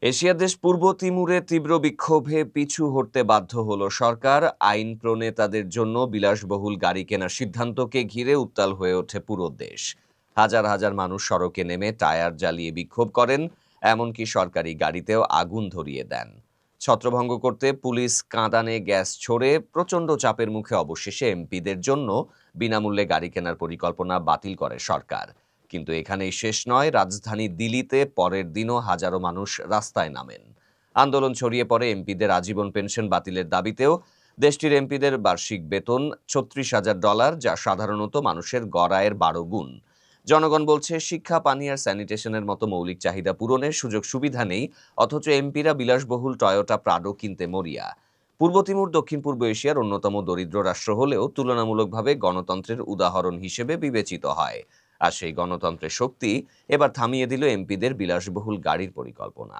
এশিয়ার দেশ পূর্ব তিমুরে তীব্র বিক্ষোভে পিছু হটতে বাধ্য হলো সরকার। আইন প্রণেতাদের জন্য বিলাসবহুল গাড়ি কেনার সিদ্ধান্তকে ঘিরে উত্তাল হয়ে ওঠে পুরো দেশ। হাজার হাজার মানুষ সড়কে নেমে টায়ার জ্বালিয়ে বিক্ষোভ করেন, এমনকি সরকারি গাড়িতেও আগুন ধরিয়ে দেন। ছত্রভঙ্গ করতে পুলিশ কাঁদানে গ্যাস ছোড়ে। প্রচণ্ড চাপের মুখে অবশেষে এমপিদের জন্য বিনামূল্যে গাড়ি কেনার পরিকল্পনা বাতিল করে সরকার। কিন্তু এখানেই শেষ নয়, রাজধানী দিল্লিতে পরের দিনও হাজারো মানুষ রাস্তায় নামেন। আন্দোলন ছড়িয়ে পড়ে এমপিদের আজীবন পেনশন বাতিলের দাবিতেও। দেশটির এমপিদের বার্ষিক বেতন $36,000, যা সাধারণত মানুষের গড় আয়ের 12 গুণ। জনগণ বলছে, শিক্ষা, পানি আর স্যানিটেশনের মতো মৌলিক চাহিদা পূরণের সুযোগ সুবিধা নেই, অথচ এমপিরা বিলাসবহুল টয়োটা প্রাডো কিনতে মরিয়া। পূর্ব তিমুর দক্ষিণ পূর্ব এশিয়ার অন্যতম দরিদ্র রাষ্ট্র হলেও তুলনামূলকভাবে গণতন্ত্রের উদাহরণ হিসেবে বিবেচিত হয়। আর সেই গণতন্ত্রের শক্তি এবার থামিয়ে দিল এমপিদের বিলাসবহুল গাড়ির পরিকল্পনা।